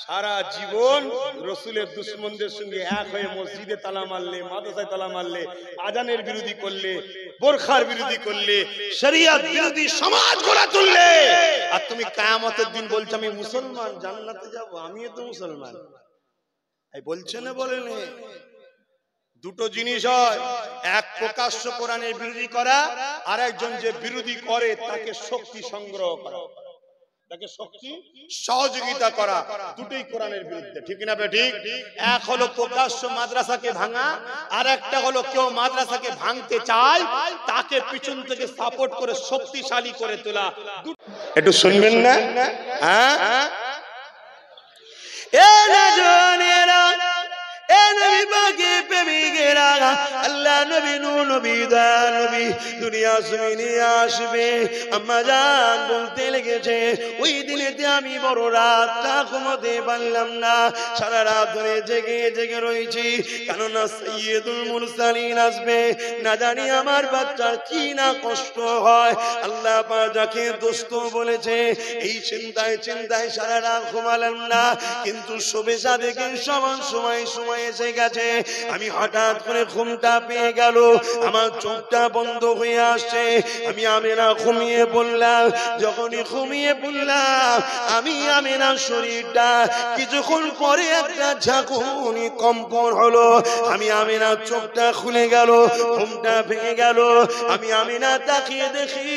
সারা জীবন রসুলের দুশ্মনদের সঙ্গে এক হয়ে মসজিদে তালা মারলে, মাদ্রাসায় তালা মারলে, আজানের বিরোধী করলে, বোরখার বিরোধী করলে, শরিয়ত বিরোধী সমাজ গড়ে তুললে, আর তুমি কিয়ামতের দিন বলছো আমি মুসলমান, জান্নাতে যাব। আমিও তো মুসলমান। এই বলছে না, বলেন? দুটো জিনিস হয়, এক প্রকাশ্য কোরআনের বিরোধী করা, আর একজন যে বিরোধী করে তাকে শক্তি সংগ্রহ করা, তাকে শক্তি সহযোগিতা করা, দুটোই কোরআনের বিরুদ্ধে। ঠিক না ঠিক? এক হলো প্রকাশ্য মাদ্রাসাকে ভাঙা, আর একটা হলো কেউ মাদ্রাসাকে ভাঙতে চায় তাকে পিছন থেকে সাপোর্ট করে শক্তিশালী করে তোলা। একটু শুনবেন না? হ্যাঁ, এ না জানেরা, এ নবী পাকে প্রেমিকেরা, আল্লাহ নবী নূর নবী দা নবী দুনিয়া জমিনে আসবে। আম্মা জান বলতে লেগেছে, ওই দিনেতে আমি বড় রাতটা ঘুমোতে পারলাম না, সারা রাত ধরে জেগে জেগে রয়েছি, কেননা সাইয়্যিদুল মুরসালিন আসবে। না জানি আমার বাচ্চার কি না কষ্ট হয়। আল্লাহ পাক যাকে দোস্ত বলেছে, এই চিন্তায় চিন্তায় সারা রাত ঘুমালাম না, কিন্তু শোবে সাদেকে সমান সময় সময় এসে গেছে। আমি হঠাৎ করে ঘুমটা পেয়ে গেল, আমার চোখটা বন্ধ হয়ে আসছে। আমি আমেনা ঘুমিয়ে পড়লাম। যখনই ঘুমিয়ে পড়লাম, আমি আমেনার শরীরটা কিছুক্ষণ পরে একটা ঝাঁকুনি কম্পন হলো। আমি আমেনার চোখটা খুলে গেল, ঘুমটা ভেঙে গেল। আমি আমেনা তাকিয়ে দেখি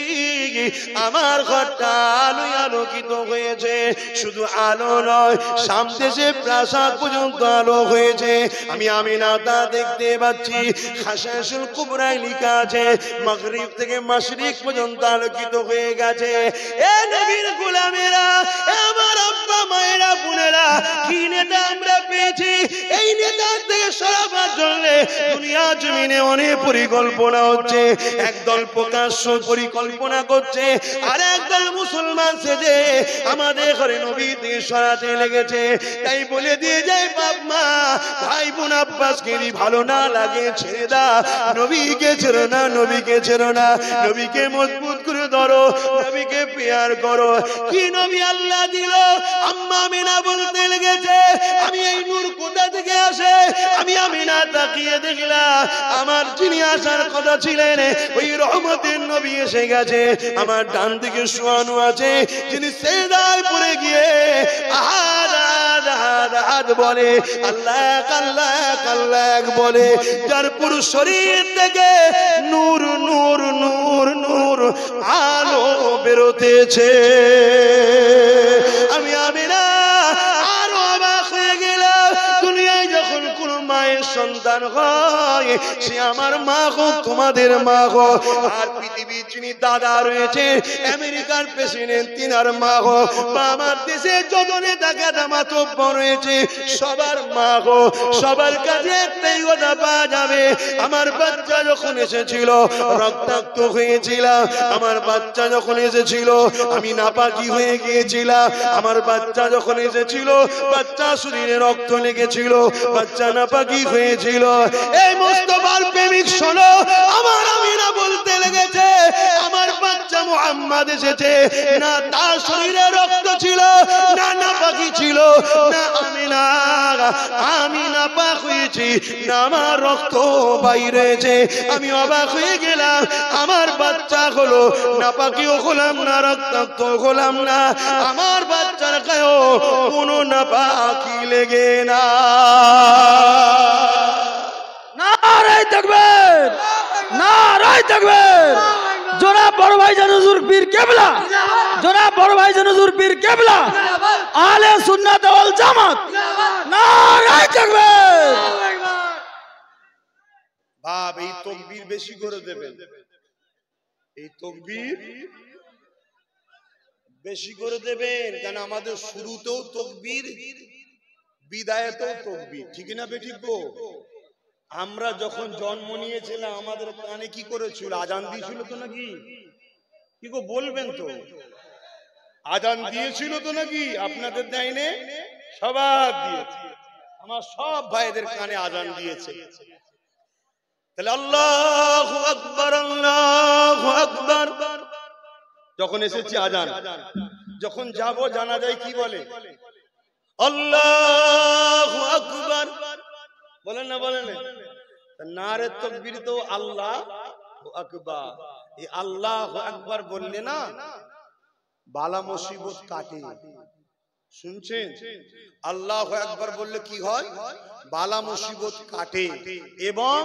আমার ঘরটা আলোয় আলোকিত হয়েছে। শুধু আলো নয়, সামনে যে প্রাসাদ পর্যন্ত আলো হয়েছে। আমি আমিনাটা দেখতে পাচ্ছি, খাশাসুল কুবরায় লেখা আছে মাগরিব থেকে মাশরিক পর্যন্ত আলোকিত হয়ে গেছে। এ নবীর গোলামেরা, আমার আব্বা মায়েরা বোনেরা, কি নেতা আমরা পেয়েছি! এই নেতা থেকে সরাবার জন্য দুনিয়া জমিনে অনেক পরিকল্পনা হচ্ছে। একদল প্রকাশ্য পরিকল্পনা করছে, আর একদল মুসলমান সেজে আমাদের ঘরে নবী থেকে সরাতে লেগেছে। তাই বলে দিয়ে যায়, বাপ মা ভাই বোন আব্বাসকে যদি ভালো না লাগে ছেড়ে দাও, নবীকে ছেড়ো না, নবীকে ছেড়ো না, নবীকে মজবুত করে ধরো, নবীকে প্যার করো। কি নবী আল্লাহ দিল! আম্মা আমিনা বলতে লেগেছে, আমি এই নূর কোথা থেকে আসে? আমি আমিনা তাকিয়ে দেখলাম, আমার যিনি আসার কথা ছিলেন ওই রহমতের নবী এসে গেছে। আমার ডান দিকে শোয়ানো আছে, যিনি সেজদায় পড়ে গিয়ে আহাদ আহাদ আহাদ আহাদ বলে, আল্লাহ আল্লাহ আল্লাহ বলে, যার পুরো শরীর থেকে নূর নূর নূর নূর আলো বেরোতেছে। আমি আমিনা আরো অবাক হয়ে গেলাম। দুনিয়ায় যখন কোন মায়ের সন্তান হয়, সে আমার মা হোক, তোমাদের মা হোক, আর পৃথিবীর যিনি দাদা রয়েছে আমেরিকার প্রেসিডেন্ট, তিনার মা হোক, বা আমার দেশে যত নেতা গাদা মাতব্য রয়েছে সবার মা হোক, সবার কাছে একটাই কথা পাওয়া যাবে, আমার বাচ্চা যখন এসেছিল রক্তাক্ত হয়েছিলাম, আমার বাচ্চা যখন এসেছিল আমি নাপাকি হয়ে গিয়েছিলাম, আমার বাচ্চা যখন এসেছিল বাচ্চা শরীরে রক্ত লেগেছিল, বাচ্চা নাপাকি হয়েছিল। এই মুস্তাফার প্রেমিক শোনো, আমার আমিনা বলতে লেগেছে, আমার বাচ্চা মুহাম্মদ এসেছে, না তার শরীরে রক্ত ছিল, না নাপাকি ছিল, না আমি নাপাক হয়েছি, না আমার রক্ত বাইরেছে। আমি অবাক হয়ে গেলাম, আমার বাচ্চা হলো নাপাকিও হলাম না, রক্তাক্ত হলাম না, আমার বাচ্চার গায়েও কোনো নাপাকি লেগে না। নারায়ে তাকবীর, নারায়ে তাকবীর। জনাব বড় ভাইজান হুজুর পীর কেবলা, জনাব বড় ভাইজান হুজুর পীর কেবলা, আহলে সুন্নাত ওয়াল জামাত, নারায়ে তাকবীর। বাপ, এই তাকবীর বেশি করে দেবেন, এই তাকবীর বেশি করে দেবেন, কারণ আমাদের শুরুতেও তাকবীর, বিদায়েতেও তাকবীর। ঠিক না বেঠিক গো? আমরা যখন জন্ম নিয়েছিলাম আমাদের কানে কি করেছিল? আজান দিয়েছিল তো নাকি? কি গো বলবেন তো? আজান দিয়েছিল তো নাকি? আপনাদের দেয়নি? সবার দিয়েছে। আমার সব ভাইদের কানে আজান দিয়েছে। তাহলে আল্লাহু আকবার, আল্লাহু আকবার যখন এসেছি আজান, যখন যাব জানাজায় কি বলে? আল্লাহু আকবার বলেন না, বলেন না। নারে তাকবীর তো আল্লাহু আকবার। এই আল্লাহু আকবার বললে না বালা মুসিবত কাটে। শুনছেন? আল্লাহু আকবার বললে কি হয়? বালা মুসিবত কাটে। এবং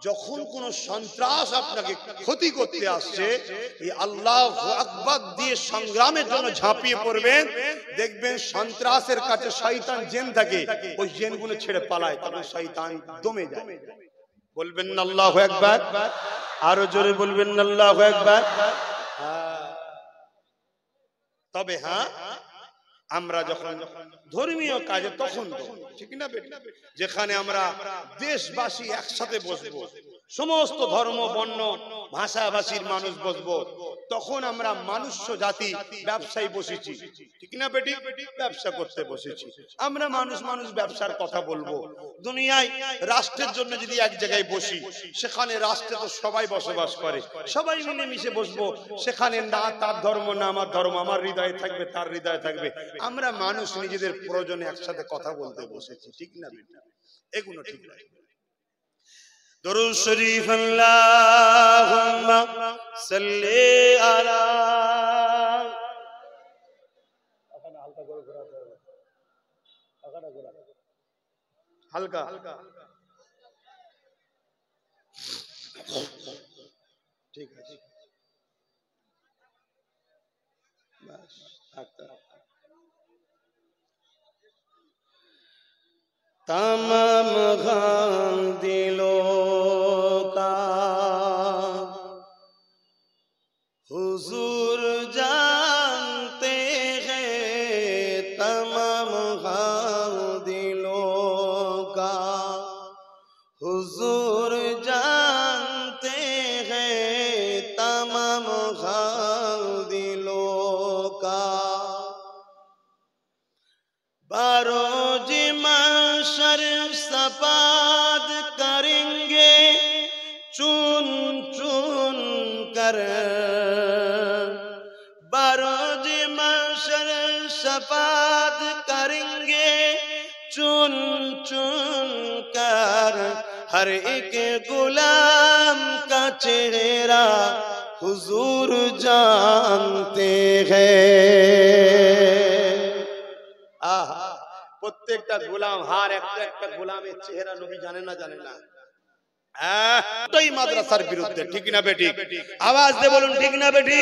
যখন কোন সন্ত্রাস আপনাকে ক্ষতি করতে আসছে, এই আল্লাহু আকবার দিয়ে সংগ্রামের জন্য ঝাঁপিয়ে পড়বেন, দেখবেন সন্ত্রাসের কাছে শয়তান জিন থাকে, ওই জিনগুলো ছেড়ে পালায়, তখন শয়তান দমে যায়। বলবেন না আল্লাহু আকবার? আরো জোরে বলবেন না আল্লাহু আকবার? তবে হ্যাঁ, আমরা যখন ধর্মীয় কাজে তখন ঠিক না বেটি, যেখানে আমরা দেশবাসী একসাথে বসবো, সমস্ত ধর্ম বর্ণ ভাষাভাষীর মানুষ বসবো, তখন আমরা মানুষ্য জাতি ব্যবসায়ী বসেছি, ঠিক না বেটি? ব্যবসা করতে বসেছি আমরা, মানুষ মানুষ ব্যবসার কথা বলবো। দুনিয়ায় রাষ্ট্রের জন্য যদি এক জায়গায় বসি, সেখানে রাষ্ট্রে তো সবাই বসবাস করে, সবাই মিলেমিশে বসবো, সেখানে না তার ধর্ম না আমার ধর্ম, আমার হৃদয়ে থাকবে তার হৃদয়ে থাকবে, আমরা মানুষ নিজেদের প্রয়োজনে একসাথে কথা বলতে বসেছি, ঠিক না বেটা? এগুলো ঠিক না। দরুদ শরীফ আল্লাহুম্মা সাল্লি আলা, হালকা ঠিক আছে, तमाम गम दिलों का हुजूर जानते हैं, तमाम गम दिलों का हुजूर जानते हैं, तमाम गम दिलों का। बारोज महशर सफाद करेंगे चुन चुन कर, बारोज महशर सफाद करेंगे चुन चुन कर, हर एक गुलाम का चेहरा हुजूर जानते हैं। প্রত্যেকটা গোলাম হার একটা একটা গোলামের চেহারা নবী জানে না, জানে না? এই মাদ্রাসার বিরুদ্ধে, ঠিক না বেটি? আওয়াজ দিয়ে বলুন ঠিক না বেটি?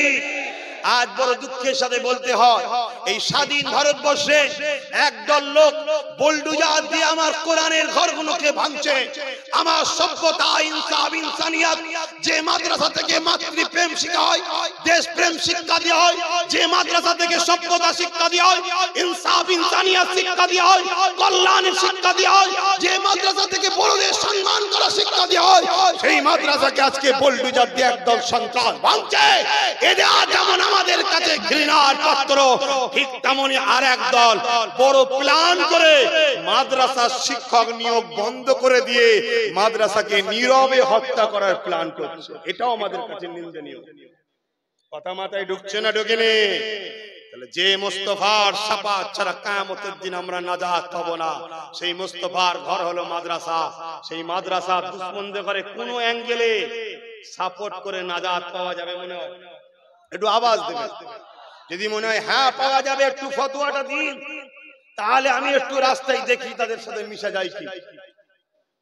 আজ বড় দুঃখের সাথে বলতে হয়, এই স্বাধীন ভারতবর্ষে একদল লোক বুলডোজার দিয়ে আমার কোরআনের ঘরগুলোকে ভাঙছে। আমার সভ্যতা, ইনসাফ, ইনসানিয়ত যে মাদ্রাসা থেকে মাতৃপ্রেম শিক্ষা হয়, দেশপ্রেম শিক্ষা দেওয়া হয়, যে মাদ্রাসা থেকে সভ্যতা শিক্ষা দেওয়া হয়, ইনসাফ ইনসানিয়ত শিক্ষা দেওয়া হয়, কল্যাণের শিক্ষা দেওয়া হয়, যে মাদ্রাসা থেকে বড়দের সম্মান করা শিক্ষা দেওয়া হয়, সেই মাদ্রাসাকে আজকে বুলডোজার দিয়ে একদল সন্ত্রাস ভাঙছে। এদের যেমন আমাদের কাছে ঘৃণার পাত্র, ঠিক তেমনি আর এক দল বড় প্ল্যান করে মাদ্রাসার শিক্ষক নিয়োগ বন্ধ করে দিয়ে মাদ্রাসাকে নীরবে হত্যা করার প্ল্যান করছে। এটাও আমাদের কাছে নিন্দনীয়। কথা মাথায় ঢুকছে না ঢোকেনি? তাহলে যে মুস্তাফার শাফাত ছাড়া কিয়ামতের দিন আমরা নাজাত পাবো না, সেই মুস্তাফার ঘর হলো মাদ্রাসা। সেই মাদ্রাসা দুশমনদের করে কোন অ্যাঙ্গেলে সাপোর্ট করে নাজাত পাওয়া যাবে মনে হয়? একটু আওয়াজ দেবেন যদি মনে হয় হ্যাঁ পাওয়া যাবে, একটু ফতোয়াটা দিন, তাহলে আমি একটু রাস্তায় দেখি তাদের সাথে মিশে যাই কি।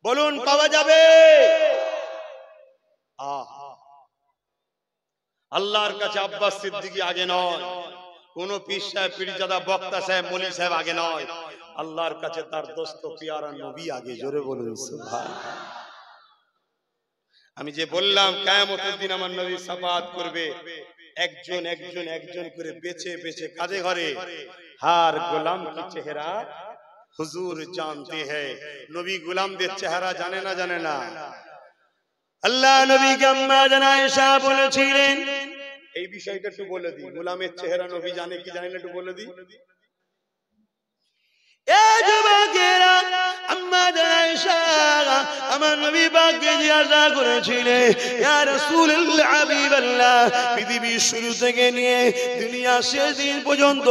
বলুন পাওয়া যাবে? আল্লাহর কাছে আব্বাস সিদ্দিকী আগে নয়, কোন পীর সাহেব, পীরজাদা, বক্তা সাহেব, মলি সাহেব আগে নয়, আল্লাহর কাছে তার দোস্ত পিয়ারা নবী আগে। জোরে বলুন সুবহানাল্লাহ। আমি যে বললাম কিয়ামতের দিন আমার নবী শাফাত করবে, একজন একজন একজন করে বেছে বেছে কাঁধে ঘরে, হার গোলাম কি চেহারা হুজুর জানতে হ্যায়। নবী গোলামদের চেহারা জানে না, জানে না? আল্লাহ নবীকে আম্মা জান আয়েশা বলেছিলেন, এই বিষয়টা একটু বলে দিই, গোলামের চেহারা নবী জানে কি জানে না একটু বলে দিই। এ যুবকেরা, আম্মা জান আয়েশা আমার নবী পাককে জিজ্ঞাসা করেছিলেন ইয়া রাসূলুল্লাহ হাবিবাল্লাহ পৃথিবীর শুরু থেকে নিয়ে দুনিয়া শেষ দিন পর্যন্ত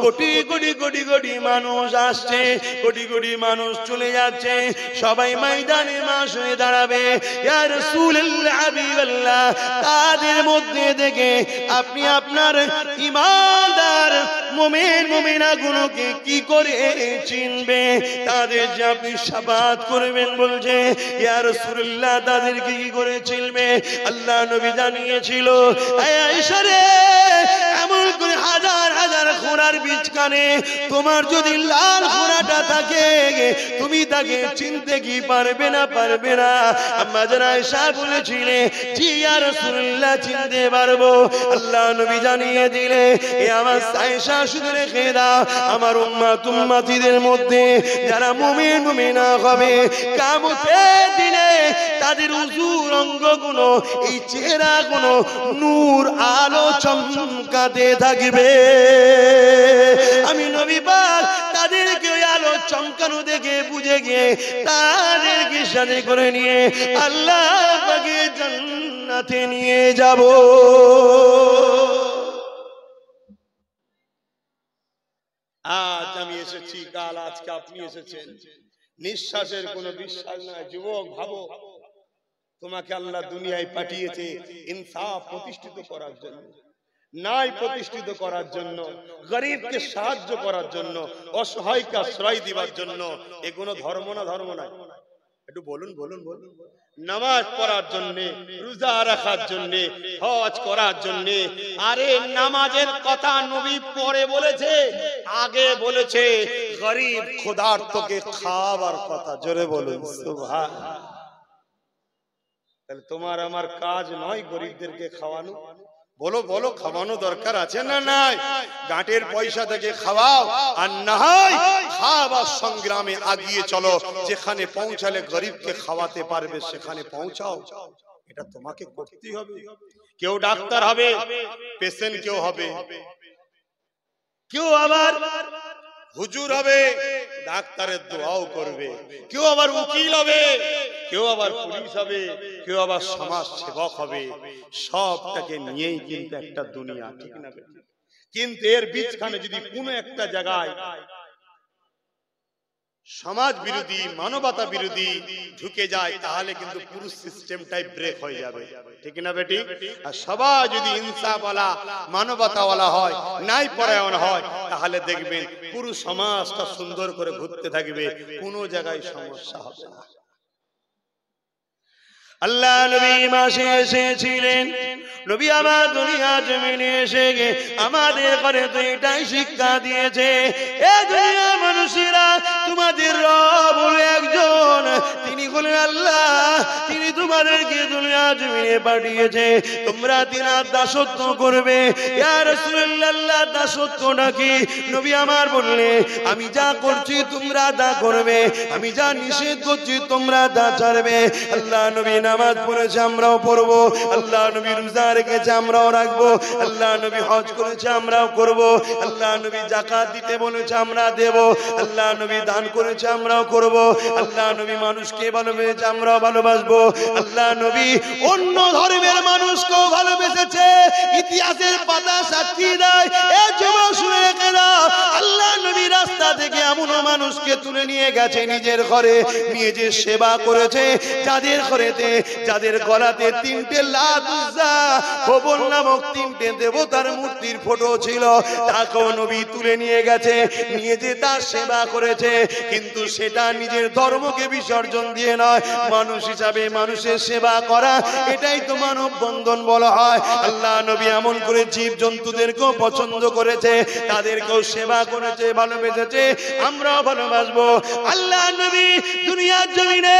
কোটি কোটি কোটি কোটি মানুষ আসছে, কোটি কোটি মানুষ চলে যাচ্ছে, সবাই ময়দানে মাস হয়ে দাঁড়াবে ইয়া রাসূলুল্লাহ হাবিবাল্লাহ তাদের মধ্যে থেকে আপনি আপনার ঈমানদার মুমিন মুমিনা গুলোকে কি করে চিনবে? তাদের যে আপনি শাফাত করবেন বলছে ইয়া রাসূলুল্লাহ তাদেরকে কি করে চিনবে? আল্লাহ নবী জানিয়েছিল আয়েশা রে এমন করে হাজার হাজার ঘোড়ার বিচকানে তোমার যদি লাল ঘোড়াটা থাকে তুমি তাকে চিনতে কি পারবে না? পারবে না। আম্মা জান আয়েশা বলেছিলেন জি ইয়া রাসূলুল্লাহ চিনতে পারবো। আল্লাহ নবী জানিয়ে দিলে এ আমার আয়েশা শুধু রেখে দাও আমার উম্মত উম্মতিদের মধ্যে যারা মুমিন মুমিনা হবে কিয়ামতের দিনে তাদের উজুর অঙ্গগুলো এই চেহারাগুলো নূর আলো চমকাতে থাকবে। আমি নবী পাক তাদেরকে ওই আলো চমকানো দেখে বুঝে গিয়ে তাদেরকে সাথে করে নিয়ে আল্লাহ পাকের জান্নাতে নিয়ে যাব। আজ আমি এসেছি, কাল আজকে আপনি এসেছেন, নিঃশ্বাসের কোনো বিশ্বাস নাই। যুবক ভাবো তোমাকে আল্লাহ দুনিয়ায় পাঠিয়েছে ইনসাফ প্রতিষ্ঠিত করার জন্য, ন্যায় প্রতিষ্ঠিত করার জন্য, গরিবকে সাহায্য করার জন্য, অসহায়কে আশ্রয় দেওয়ার জন্য। এ কোনো ধর্ম না? ধর্ম নাই। একটু বলুন বলুন বলুন। নামাজ পড়ার জন্য, রোজা রাখার জন্য, হজ করার জন্য। আরে নামাজের কথা নবী পরে বলেছে, আগে বলেছে গরিব ক্ষুধার্তকে খাওয়াবার কথা। জোরে বলুন সুবহানাল্লাহ। তাহলে তোমার আমার কাজ নয় গরিবদেরকে খাওয়ানো? বলো বলো, খাওয়ানো দরকার আছে না নাই? গাঁটের পয়সা থেকে খাওয়াও, আর না হয় খাওয়াবার সংগ্রামে আগিয়ে চলো। যেখানে পৌঁছালে গরিবকে খাওয়াতে পারবে সেখানে পৌঁছাও। এটা তোমাকে করতেই হবে। কেউ ডাক্তার হবে, পেশেন্ট কেউ হবে, কেউ আবার হুজুর হবে, ডাক্তারের দোয়াও করবে, কেউ আবার উকিল হবে, কেউ আবার পুলিশ হবে, কেউ আবার সমাজ সেবক হবে। সবটাকে নিয়েই কিন্তু একটা দুনিয়া, ঠিক না? কিন্তু এর বীজখানে যদি কোনো একটা জায়গায় সমাজ বিরোধী, মানবতা বিরোধী ঢুকে যায় তাহলে কিন্তু পুরো সিস্টেমটাই ব্রেক হয়ে যাবে, ঠিক না বেটি? আর সবাই যদি ইনসাফওয়ালা, মানবতাওয়ালা হয়, ন্যায় পরায়ণ হয়, তাহলে দেখবেন পুরো সমাজটা সুন্দর করে ঘুরতে থাকবে, কোনো জায়গায় সমস্যা হবে না। আল্লাহ নবী মাসে এসেছিলেন, নবী আমার দুনিয়া জমিনে এসে আমাদের ঘরে তো এটাই শিক্ষা দিয়েছে, এ দুনিয়া মানুষেরা তোমাদের রব হলো একজন, তিনি হলেন আল্লাহ। তিনি তোমাদেরকে দুনিয়া জমিনে পাঠিয়েছে, তোমরা তিনার দাসত্ব করবে। ইয়া রাসূলুল্লাহ দাসত্বটা কি? নবী আমার বললে আমি যা করছি তোমরা তা করবে, আমি যা নিষেধ করছি তোমরা তা ছাড়বে। আল্লাহ নবী নামাজ পড়েছে আমরাও পড়বো, আল্লাহ নবী রোজা রেখেছে আমরাও রাখবো, আল্লাহ নবী হজ করেছে আমরাও করব, আল্লাহ নবী যাকাত দিতে বলেছে আমরা দেব, আল্লাহ নবী দান করেছে আমরাও করব, আল্লাহ নবী মানুষকে ভালোবেসেছে আমরাও ভালোবাসবো, আল্লাহ নবী অন্য ধর্মের মানুষকেও ভালোবেসেছে। ইতিহাসের পাতা সাক্ষী দেয়। এ যুবক শুনে রেখে দাও, আল্লাহ নবী রাস্তা থেকে এমন মানুষকে তুলে নিয়ে গেছে নিজের ঘরে, নিয়ে যে সেবা করেছে, যাদের ঘরেতে, যাদের গলাতে তিনটে লাত উজ্জা হবল নামক তিনটে দেবতার মূর্তির ফটো ছিল, তাকেও নবী তুলে নিয়ে গেছে, নিয়ে যে তার সেবা করেছে। কিন্তু সেটা নিজের ধর্মকে বিসর্জন দিয়ে নয়, মানুষ হিসাবে মানুষের সেবা করা, এটাই তো মানব বন্ধন বলা হয়। আল্লাহ নবী এমন করে জীব জন্তুদেরকেও পছন্দ করেছে, তাদেরকেও সেবা করেছে, ভালোবেসেছে, আমরাও ভালোবাসবো। আল্লাহ নবী দুনিয়ার জমিনে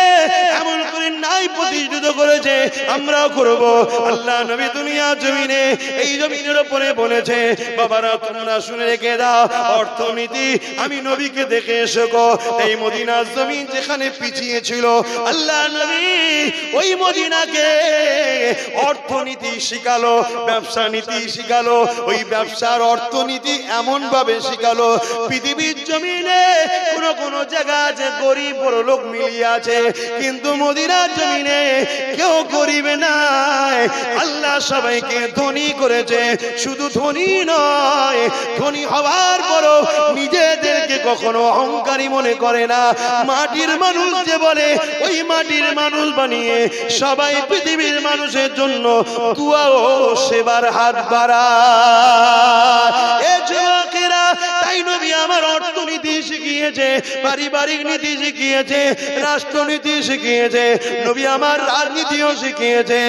এমন করে ন্যায় প্রতিষ্ঠিত করেছে, আমরাও করব। আল্লাহ নবী দুনিয়ার জমিনে, এই জমিনের উপরে বলেছে, বাবারা তোমরা শুনে রেখে দাও, অর্থনীতি আমি নবীকে দেখে এসেছো। এই মদিনার জমিন যেখানে পিছিয়ে ছিল, আল্লাহ নবী ওই মদিনাকে অর্থনীতি শিখালো, ব্যবসা নীতি শিখালো। ওই ব্যবসার অর্থনীতি এমন ভাবে শিখালো, পৃথিবীর জমিনে কোন কোন কোন জায়গা আছে গরিব বড় লোক মিলিয়ে আছে, কিন্তু মদিনার জমিনে কেউ গরিব নাই। আল্লাহ সবাইকে ধনী করেছে। শুধু ধনী নয়, ধনী হওয়ার পরও নিজেদেরকে কখনো অহংকারী মনে করে না। মাটির মানুষ যে বলে ওই মাটির মানুষ বানিয়ে সবাই পৃথিবীর মানুষের জন্য দুয়া ও সেবার হাত বাড়ায়। এ যুবকেরা, তাই নবী আমার অর্থনীতি শিখিয়েছে, পারিবারিক নীতি শিখিয়েছে, রাষ্ট্রনীতি শিখিয়েছে, নবী আমার রাজনীতিও শিখিয়েছে।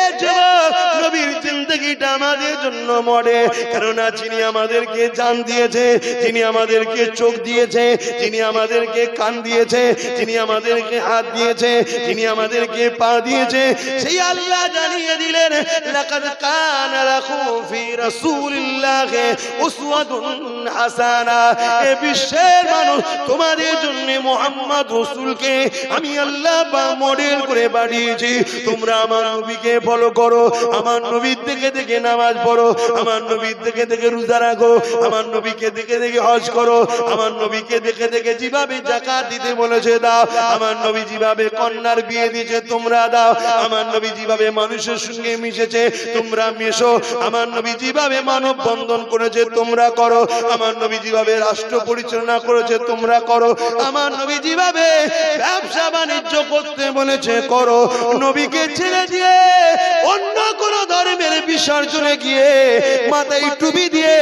এ যুবক, নবীর জিন্দেগিটা আমাদের জন্য মডেল। কেননা যিনি আমাদেরকে জান দিয়েছে, যিনি আমাদেরকে চোখ দিয়েছে, যিনি আমাদেরকে কান দিয়েছে, যিনি আমাদেরকে হাত দিয়েছে, যিনি আমাদেরকে পা দিয়েছে, সেই আল্লাহ জানিয়ে দিলেন, লাকাদ কানা লাকুম ফি রাসূলিল্লাহি উসওয়াতুন হাসানা। এ বিশ্বের মানুষ, তোমাদের জন্য মুহাম্মদ রাসূলকে আমি আল্লাহ মডেল করে পাঠিয়েছি। তোমরা আমার নবীকে ফলো করো, আমার নবীর দেখে দেখে নামাজ পড়ো, আমার নবীর দেখে দেখে রোজা রাখো, আমার নবীকে দেখে দেখে হজ করো, আমার নবীকে দেখে দেখে যেভাবে যাকাত দিতে বলেছে দাও, আমার নবী যেভাবে কন্যার বিয়ে দিয়েছে তোমরা দাও, আমার নবী যেভাবে মানুষের সঙ্গে মিশেছে তোমরা মেশো, আমার নবী যেভাবে মানব বন্ধন করেছে তোমরা করো, আমার নবী যেভাবে রাষ্ট্র পরিচালনা করেছে তোমরা করো, আমার নবী যেভাবে ব্যবসা বাণিজ্য করতে বলেছে করো। নবীকে ছেড়ে দিয়ে অন্য কোন ধর্মের বিসর্জনে গিয়ে মাথায় টুপি দিয়ে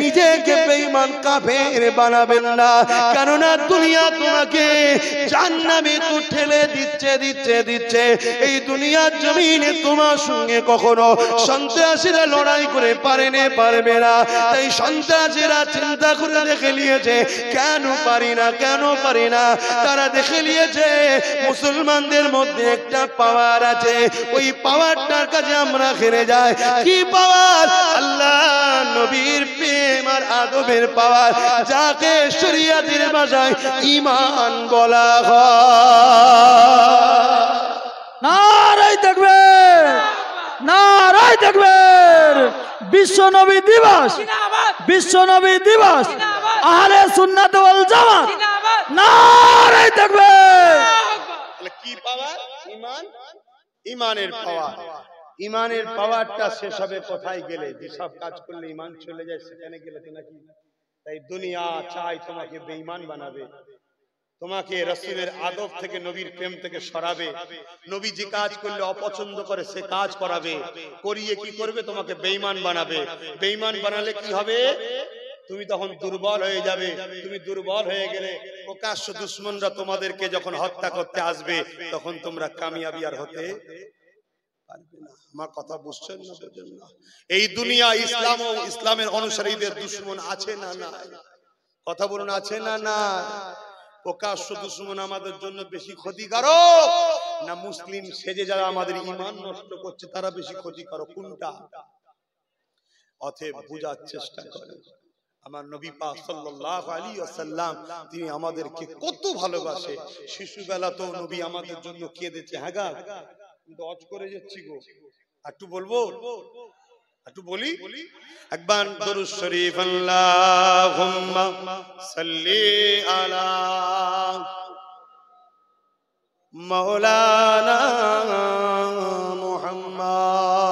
নিজেকে বেঈমান কাফের বানাবেন না। কেননা দুনিয়া তোমাকে জাহান্নামে তো ঠেলে দিচ্ছে। এই দুনিয়ার জমিনে তোমার সঙ্গে কখনো সন্ত্রাসীরা লড়াই করে পারবে না। তাই সন্ত্রাসীরা চিন্তা করে দেখে নিয়েছে, কেন পারি না। তারা দেখে নিয়েছে মুসলমানদের মধ্যে একটা পাওয়ার আছে, ওই পাওয়ারটার কাছে আমরা হেরে যাই। কি পাওয়ার? আল্লাহ নবীর প্রেম আর আদবের পাওয়ার, যাকে শরীয়তের ভাষায় ঈমান বলা হয়। নারায়ে তাকবীর, নারায়ে তাকবীর। বিশ্ব নবী দিবস, বিশ্ব নবী দিবস, আহলে সুন্নাত ওয়াল জামাত, নারায়ে তাকবীর। কি পাওয়ার? ঈমান, ঈমানের পাওয়ার। ঈমানের পাওয়ারটা শেষ হবে কোথায় গেলে? যেসব কাজ করলে ঈমান চলে যায় সেখানে গেলে তো নাকি। তাই দুনিয়া চাই তোমাকে বেঈমান বানাবে, তোমাকে রাসূলের আদব থেকে, নবীর প্রেম থেকে সরাবে, নবী যে কাজ করলে অপছন্দ করে সে কাজ করাবে, করিয়ে কি করবে? তোমাকে বেঈমান বানাবে। বেঈমান বানালে কি হবে? তুমি তখন দুর্বল হয়ে যাবে। তুমি দুর্বল হয়ে গেলে প্রকাশ্য দুশমনরা তোমাদেরকে যখন হত্যা করতে আসবে তখন তোমরা কামিয়াবি আর হতে পারবে না। আমার কথা বুঝছেন না? বুঝেন না? এই দুনিয়া ইসলাম ও ইসলামের অনুসারীদের দুশমন আছে না না? কথা বলুন, আছে না না? প্রকাশ্য দুশমন আমাদের জন্য বেশি ক্ষতিকারক না মুসলিম সেজে যারা আমাদের ঈমান নষ্ট করছে তারা বেশি ক্ষতিকারক? কোনটা? অতএব বুঝার চেষ্টা করেন। আমার নবী পাক সাল্লাল্লাহু আলাইহি ওয়াসাল্লাম তিনি আমাদেরকে কত ভালোবাসে। শিশুবেলা তো নবী আমাদের জন্য কেঁদেছে। হ্যাঁ গা, কিন্তু অজ করে যাচ্ছি গো, একটু বলবো, একটু বলি। একবার দরুদ শরীফ, আল্লাহুম্মা সাল্লি আলা মাওলানা মুহাম্মদ